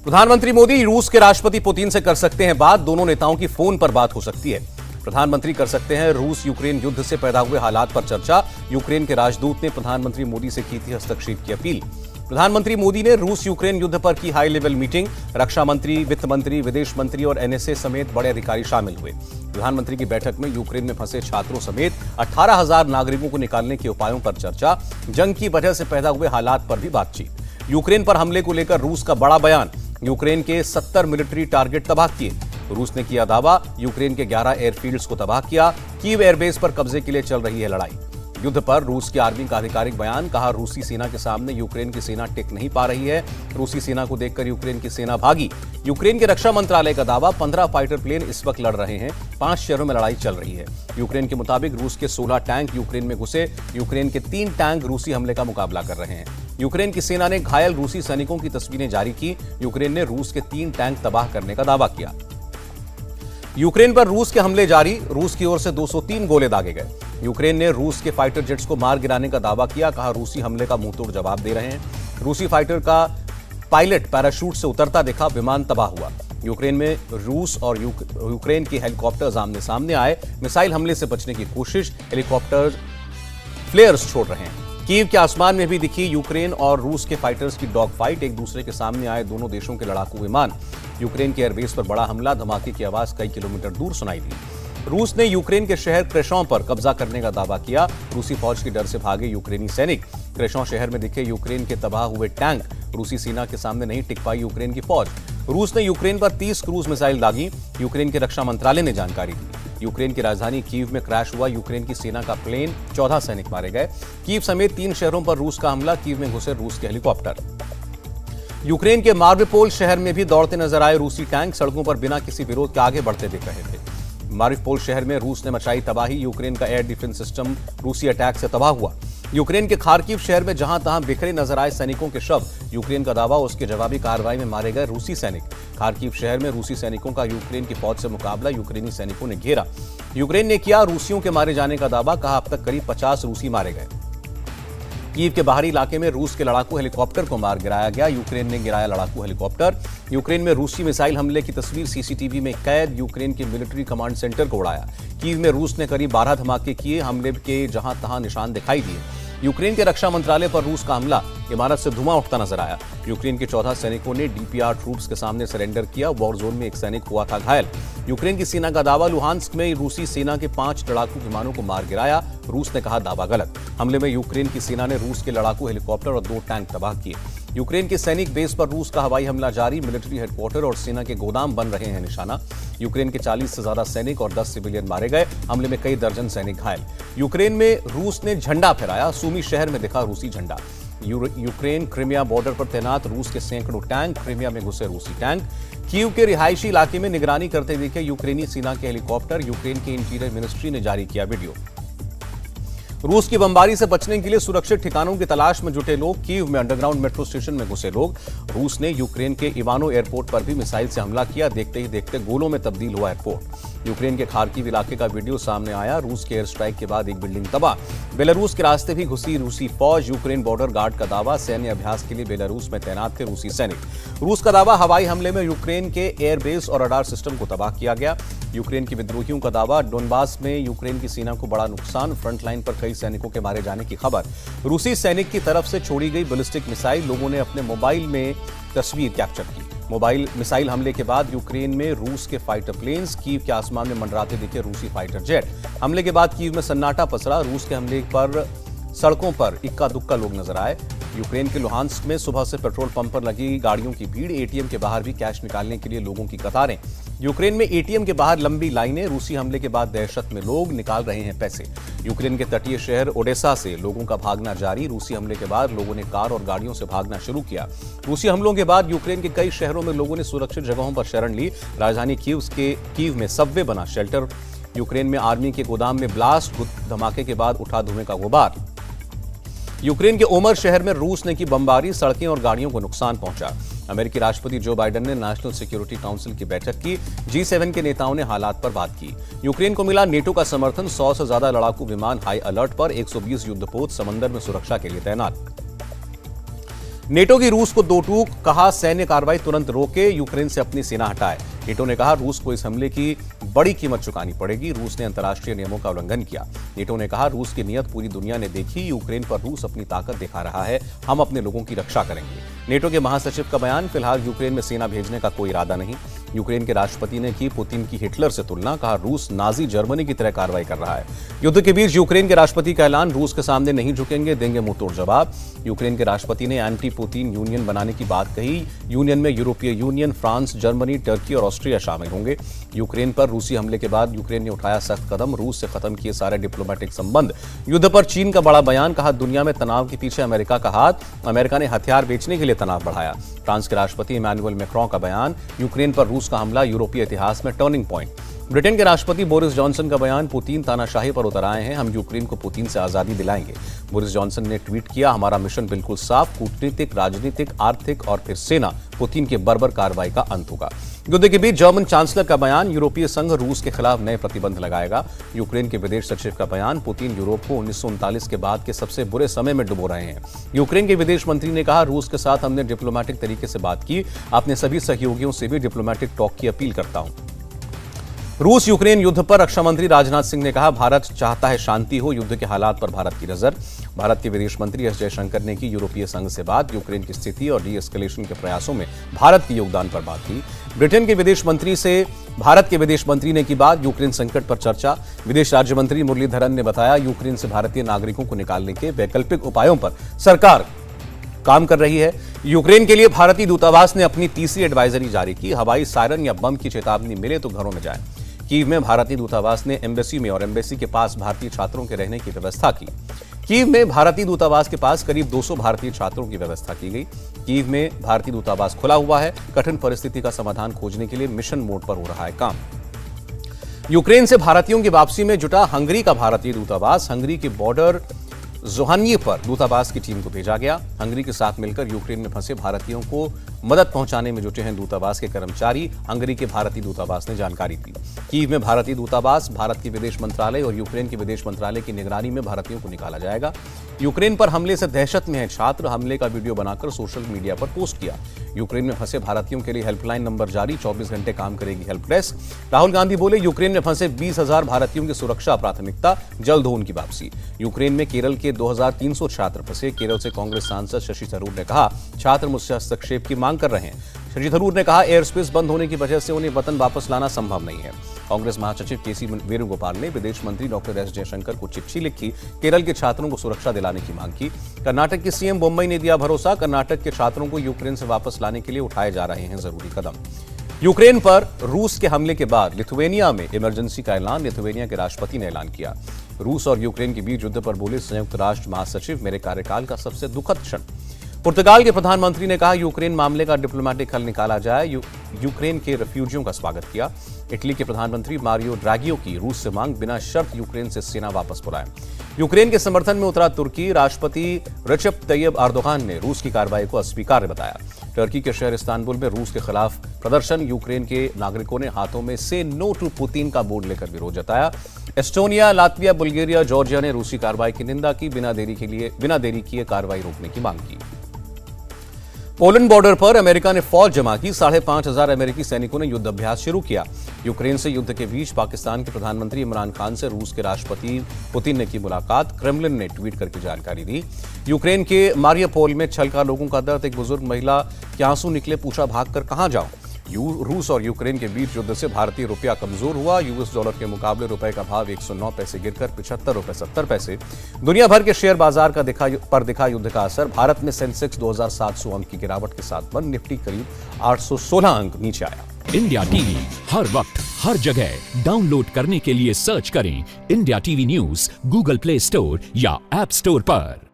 प्रधानमंत्री मोदी रूस के राष्ट्रपति पुतिन से कर सकते हैं बात। दोनों नेताओं की फोन पर बात हो सकती है। प्रधानमंत्री कर सकते हैं रूस यूक्रेन युद्ध से पैदा हुए हालात पर चर्चा। यूक्रेन के राजदूत ने प्रधानमंत्री मोदी से की थी हस्तक्षेप की अपील। प्रधानमंत्री मोदी ने रूस यूक्रेन युद्ध पर की हाई लेवल मीटिंग। रक्षा मंत्री, वित्त मंत्री, विदेश मंत्री और एनएसए समेत बड़े अधिकारी शामिल हुए। प्रधानमंत्री की बैठक में यूक्रेन में फंसे छात्रों समेत 18,000 नागरिकों को निकालने के उपायों पर चर्चा। जंग की वजह से पैदा हुए हालात पर भी बातचीत। यूक्रेन पर हमले को लेकर रूस का बड़ा बयान। यूक्रेन के 70 मिलिट्री टारगेट तबाह किए। रूस ने किया दावा, यूक्रेन के 11 एयरफील्ड्स को तबाह किया। कीव एयरबेस पर कब्जे के लिए चल रही है लड़ाई। युद्ध पर रूस की आर्मी का आधिकारिक बयान। कहा, रूसी सेना के सामने यूक्रेन की सेना टिक नहीं पा रही है। रूसी सेना को देखकर यूक्रेन की सेना भागी। यूक्रेन के रक्षा मंत्रालय का दावा, 15 फाइटर प्लेन इस वक्त लड़ रहे हैं। 5 शहरों में लड़ाई चल रही है। यूक्रेन के मुताबिक रूस के 16 टैंक यूक्रेन में घुसे। यूक्रेन के 3 टैंक रूसी हमले का मुकाबला कर रहे हैं। यूक्रेन की सेना ने घायल रूसी सैनिकों की तस्वीरें जारी की। यूक्रेन ने रूस के 3 टैंक तबाह करने का दावा किया। यूक्रेन पर रूस के हमले जारी। रूस की ओर से 203 गोले दागे गए। यूक्रेन ने रूस के फाइटर जेट्स को मार गिराने का दावा किया। कहा, रूसी हमले का मुंहतोड़ जवाब दे रहे हैं। रूसी फाइटर का पायलट पैराशूट से उतरता दिखा, विमान तबाह हुआ। यूक्रेन में रूस और यूक्रेन के हेलीकॉप्टर्स आमने सामने आए। मिसाइल हमले से बचने की कोशिश। हेलीकॉप्टर फ्लेयर्स छोड़ रहे हैं। कीव के आसमान में भी दिखी यूक्रेन और रूस के फाइटर्स की डॉग फाइट। एक दूसरे के सामने आए दोनों देशों के लड़ाकू विमान। यूक्रेन के एयरबेस पर बड़ा हमला। धमाके की आवाज कई किलोमीटर दूर सुनाई दी। रूस ने यूक्रेन के शहर क्रेशॉं पर कब्जा करने का दावा किया। रूसी फौज के डर से भागे यूक्रेनी सैनिक। क्रेशॉं शहर में दिखे यूक्रेन के तबाह हुए टैंक। रूसी सेना के सामने नहीं टिक पाई यूक्रेन की फौज। रूस ने यूक्रेन पर 30 क्रूज मिसाइल दागी। यूक्रेन के रक्षा मंत्रालय ने जानकारी दी। यूक्रेन की राजधानी कीव में क्रैश हुआ यूक्रेन की सेना का प्लेन। 14 सैनिक मारे गए। कीव समेत 3 शहरों पर रूस का हमला। कीव में घुसे रूस के हेलीकॉप्टर। यूक्रेन के मारिउपोल शहर में भी दौड़ते नजर आए रूसी टैंक। सड़कों पर बिना किसी विरोध के आगे बढ़ते दिख रहे थे। मारिउपोल शहर में रूस ने मचाई तबाही। यूक्रेन का एयर डिफेंस सिस्टम रूसी अटैक से तबाह हुआ। यूक्रेन के खार्किव शहर में जहां तहां बिखरे नजर आए सैनिकों के शव। यूक्रेन का दावा, उसके जवाबी कार्रवाई में मारे गए रूसी सैनिक। खार्किव शहर में रूसी सैनिकों का यूक्रेन की फौज से मुकाबला। यूक्रेनी सैनिकों ने घेरा। यूक्रेन ने किया रूसियों के मारे जाने का दावा। कहा, अब तक करीब 50 रूसी मारे गए। कीव के बाहरी इलाके में रूस के लड़ाकू हेलीकॉप्टर को मार गिराया गया। यूक्रेन ने गिराया लड़ाकू हेलीकॉप्टर। यूक्रेन में रूसी मिसाइल हमले की तस्वीर सीसीटीवी में कैद। यूक्रेन के मिलिट्री कमांड सेंटर को उड़ाया। कीव में रूस ने करीब 12 धमाके किए। हमले के जहां तहां निशान दिखाई दिए। यूक्रेन के रक्षा मंत्रालय पर रूस का हमला। इमारत से धुआं उठता नजर आया। यूक्रेन के 14 सैनिकों ने डीपीआर ट्रूप्स के सामने सरेंडर किया। वॉर जोन में एक सैनिक हुआ था घायल। यूक्रेन की सेना का दावा, लुहांस्क में रूसी सेना के 5 लड़ाकू विमानों को मार गिराया। रूस ने कहा, दावा गलत। हमले में यूक्रेन की सेना ने रूस के लड़ाकू हेलीकॉप्टर और 2 टैंक तबाह किए। यूक्रेन के सैनिक बेस पर रूस का हवाई हमला जारी। मिलिट्री हेडक्वार्टर और सेना के गोदाम बन रहे हैं निशाना। यूक्रेन के 40 से ज्यादा सैनिक और 10 सिविलियन मारे गए। हमले में कई दर्जन सैनिक घायल। यूक्रेन में रूस ने झंडा फहराया। सूमी शहर में दिखा रूसी झंडा। यूक्रेन क्रीमिया बॉर्डर पर तैनात रूस के सैकड़ों टैंक। क्रीमिया में घुसे रूसी टैंक। कीव के रिहायशी इलाके में निगरानी करते दिखे यूक्रेनी सेना के हेलीकॉप्टर। यूक्रेन के इंटीरियर मिनिस्ट्री ने जारी किया वीडियो। रूस की बमबारी से बचने के लिए सुरक्षित ठिकानों की तलाश में जुटे लोग। कीव में अंडरग्राउंड मेट्रो स्टेशन में घुसे लोग। रूस ने यूक्रेन के इवानो एयरपोर्ट पर भी मिसाइल से हमला किया। देखते ही देखते गोलों में तब्दील हुआ एयरपोर्ट। यूक्रेन के खार्किव इलाके का वीडियो सामने आया। रूस के एयर स्ट्राइक के बाद एक बिल्डिंग तबाह। बेलारूस के रास्ते भी घुसी रूसी फौज। यूक्रेन बॉर्डर गार्ड का दावा, सैन्य अभ्यास के लिए बेलारूस में तैनात थे रूसी सैनिक। रूस का दावा, हवाई हमले में यूक्रेन के एयरबेस और रडार सिस्टम को तबाह किया गया। यूक्रेन के विद्रोहियों का दावा, डोनबास में यूक्रेन की सेना को बड़ा नुकसान। फ्रंटलाइन पर कई सैनिकों के मारे जाने की खबर। रूसी सैनिक की तरफ से छोड़ी गई बैलिस्टिक मिसाइल। लोगों ने अपने मोबाइल में तस्वीर कैप्चर की। मोबाइल मिसाइल हमले के बाद यूक्रेन में रूस के फाइटर प्लेन्स। कीव के आसमान में मंडराते दिखे रूसी फाइटर जेट। हमले के बाद कीव में सन्नाटा पसरा। रूस के हमले पर सड़कों पर इक्का दुक्का लोग नजर आए। यूक्रेन के लुहांस्क में सुबह से पेट्रोल पंप पर लगी गाड़ियों की भीड़। एटीएम के बाहर भी कैश निकालने के लिए लोगों की कतारें। यूक्रेन में एटीएम के बाहर लंबी लाइनें। रूसी हमले के बाद दहशत में लोग निकाल रहे हैं पैसे। यूक्रेन के तटीय शहर ओडेसा से लोगों का भागना जारी। रूसी हमले के बाद लोगों ने कार और गाड़ियों से भागना शुरू किया। रूसी हमलों के बाद यूक्रेन के कई शहरों में लोगों ने सुरक्षित जगहों पर शरण ली। राजधानी कीव में सबवे बना शेल्टर। यूक्रेन में आर्मी के गोदाम में ब्लास्ट। धमाके के बाद उठा धुएं का गुबार। यूक्रेन के ओमर शहर में रूस ने की बमबारी। सड़कें और गाड़ियों को नुकसान पहुंचा। अमेरिकी राष्ट्रपति जो बाइडेन ने नेशनल सिक्योरिटी काउंसिल की बैठक की। G7 के नेताओं ने हालात पर बात की। यूक्रेन को मिला नेटो का समर्थन। 100 से ज्यादा लड़ाकू विमान हाई अलर्ट पर। 120 युद्धपोत समंदर में सुरक्षा के लिए तैनात। नेटो की रूस को दो टूक, कहा सैन्य कार्रवाई तुरंत रोके, यूक्रेन से अपनी सेना हटाए। नेटो ने कहा रूस को इस हमले की बड़ी कीमत चुकानी पड़ेगी, रूस ने अंतर्राष्ट्रीय नियमों का उल्लंघन किया। नेटो ने कहा रूस की नीयत पूरी दुनिया ने देखी, यूक्रेन पर रूस अपनी ताकत दिखा रहा है, हम अपने लोगों की रक्षा करेंगे। नेटो के महासचिव का बयान, फिलहाल यूक्रेन में सेना भेजने का कोई इरादा नहीं। यूक्रेन के राष्ट्रपति ने की पुतिन की हिटलर से तुलना, कहा रूस नाजी जर्मनी की तरह कार्रवाई कर रहा है। युद्ध के बीच यूक्रेन के राष्ट्रपति का ऐलान, रूस के सामने नहीं झुकेंगे, देंगे मुंहतोड़ जवाब। यूक्रेन के राष्ट्रपति ने एंटी पुतिन यूनियन बनाने की बात कही। यूनियन में यूरोपीय यूनियन, फ्रांस, जर्मनी, टर्की और ऑस्ट्रिया शामिल होंगे। यूक्रेन पर रूसी हमले के बाद यूक्रेन ने उठाया सख्त कदम, रूस से खत्म किए सारे डिप्लोमेटिक संबंध। युद्ध पर चीन का बड़ा बयान, कहा दुनिया में तनाव के पीछे अमेरिका का हाथ, अमेरिका ने हथियार बेचने के लिए तनाव बढ़ाया। फ्रांस के राष्ट्रपति इमैनुअल मैक्रों का बयान, यूक्रेन पर रूस का हमला यूरोपीय इतिहास में टर्निंग पॉइंट। ब्रिटेन के राष्ट्रपति बोरिस जॉनसन का बयान, पुतिन तानाशाही पर उतर आए हैं, हम यूक्रेन को पुतिन से आजादी दिलाएंगे। बोरिस जॉनसन ने ट्वीट किया, हमारा मिशन बिल्कुल साफ, कूटनीतिक, राजनीतिक, आर्थिक और फिर सेना, पुतिन के बर्बर कार्रवाई का अंत होगा। युद्ध के बीच जर्मन चांसलर का बयान, यूरोपीय संघ रूस के खिलाफ नए प्रतिबंध लगाएगा। यूक्रेन के विदेश सचिव का बयान, पुतिन यूरोप को 1939 के बाद के सबसे बुरे समय में डुबो रहे हैं। यूक्रेन के विदेश मंत्री ने कहा रूस के साथ हमने डिप्लोमेटिक तरीके से बात की, अपने सभी सहयोगियों से भी डिप्लोमेटिक टॉक की अपील करता हूं। रूस यूक्रेन युद्ध पर रक्षा मंत्री राजनाथ सिंह ने कहा भारत चाहता है शांति हो, युद्ध के हालात पर भारत की नजर। भारत के विदेश मंत्री एस जयशंकर ने की यूरोपीय संघ से बात, यूक्रेन की स्थिति और डी एस्केलेशन के प्रयासों में भारत के योगदान पर बात की। ब्रिटेन के विदेश मंत्री से भारत के विदेश मंत्री ने की बात, यूक्रेन संकट पर चर्चा। विदेश राज्य मंत्री मुरलीधरन ने बताया यूक्रेन से भारतीय नागरिकों को निकालने के वैकल्पिक उपायों पर सरकार काम कर रही है। यूक्रेन के लिए भारतीय दूतावास ने अपनी तीसरी एडवाइजरी जारी की, हवाई सायरन या बम की चेतावनी मिले तो घरों में जाएं। कीव में भारतीय दूतावास ने एम्बेसी में और एम्बेसी के पास भारतीय छात्रों के रहने की व्यवस्था की। कीव में भारतीय दूतावास के पास करीब 200 भारतीय छात्रों की व्यवस्था की गई। कीव में भारतीय दूतावास खुला हुआ है, कठिन परिस्थिति का समाधान खोजने के लिए मिशन मोड पर हो रहा है काम। यूक्रेन से भारतीयों की वापसी में जुटा हंगरी का भारतीय दूतावास, हंगरी के बॉर्डर जोहान्ये पर दूतावास की टीम को भेजा गया। हंगरी के साथ मिलकर यूक्रेन में फंसे भारतीयों को मदद पहुंचाने में जुटे हैं दूतावास के कर्मचारी, हंगरी के भारतीय दूतावास ने जानकारी दी। कीव में भारतीय दूतावास, भारत के विदेश मंत्रालय और यूक्रेन के विदेश मंत्रालय की निगरानी में भारतीयों को निकाला जाएगा। यूक्रेन पर हमले से दहशत में है छात्र, हमले का वीडियो बनाकर सोशल मीडिया पर पोस्ट किया। यूक्रेन में फंसे भारतीयों के लिए हेल्पलाइन नंबर जारी, 24 घंटे काम करेगी हेल्प डेस्क। राहुल गांधी बोले यूक्रेन में फंसे 20,000 भारतीयों की सुरक्षा प्राथमिकता, जल्द हो उनकी वापसी। यूक्रेन में केरल के 2300 छात्र फंसे, केरल से कांग्रेस सांसद शशि थरूर ने कहा छात्र मुझसे हस्तक्षेप की मांग कर रहे हैं। शशि थरूर ने कहा एयर स्पेस बंद होने की वजह से उन्हें वतन वापस लाना संभव नहीं है। कांग्रेस महासचिव केसी वेणुगोपाल ने विदेश मंत्री डॉक्टर एस जयशंकर को चिट्ठी लिखी, केरल के छात्रों को सुरक्षा दिलाने की मांग की। कर्नाटक के सीएम बोम्मई ने दिया भरोसा, कर्नाटक के छात्रों को यूक्रेन से वापस लाने के लिए उठाए जा रहे हैं जरूरी कदम। यूक्रेन पर रूस के हमले के बाद लिथुवेनिया में इमरजेंसी का ऐलान, लिथुवेनिया के राष्ट्रपति ने ऐलान किया। रूस और यूक्रेन के बीच युद्ध पर बोले संयुक्त राष्ट्र महासचिव, मेरे कार्यकाल का सबसे दुखद क्षण। पुर्तगाल के प्रधानमंत्री ने कहा यूक्रेन मामले का डिप्लोमेटिक हल निकाला जाए, यूक्रेन के रेफ्यूजियों का स्वागत किया। इटली के प्रधानमंत्री मारियो ड्रैगियो की रूस से मांग, बिना शर्त यूक्रेन से सेना वापस बुलाएं। यूक्रेन के समर्थन में उतरा तुर्की, राष्ट्रपति रजब तैयब एर्दोगान ने रूस की कार्रवाई को अस्वीकार्य बताया। टर्की के शहर इस्तांबुल में रूस के खिलाफ प्रदर्शन, यूक्रेन के नागरिकों ने हाथों में से नो टू पुतिन का बोर्ड लेकर विरोध जताया। एस्टोनिया, लातविया, बुल्गारिया, जॉर्जिया ने रूसी कार्रवाई की निंदा की, बिना देरी किए कार्रवाई रोकने की मांग की। पोलैंड बॉर्डर पर अमेरिका ने फौज जमा की, 5,500 अमेरिकी सैनिकों ने युद्ध अभ्यास शुरू किया। यूक्रेन से युद्ध के बीच पाकिस्तान के प्रधानमंत्री इमरान खान से रूस के राष्ट्रपति पुतिन ने की मुलाकात, क्रेमलिन ने ट्वीट करके जानकारी दी। यूक्रेन के मारियापोल में छलका लोगों का दर्द, एक बुजुर्ग महिला के आंसू निकले, पूछा भागकर कहां जाऊं। रूस और यूक्रेन के बीच युद्ध से भारतीय रुपया कमजोर हुआ, यूएस डॉलर के मुकाबले रुपए का भाव 109 पैसे गिरकर 75 रुपए 70 पैसे। दुनिया भर के शेयर बाजार का दिखा युद्ध का असर, भारत में सेंसेक्स 2700 अंक की गिरावट के साथ बंद, निफ्टी करीब 816 अंक नीचे आया। इंडिया टीवी हर वक्त हर जगह डाउनलोड करने के लिए सर्च करें India TV news Google play store या ऐप स्टोर पर।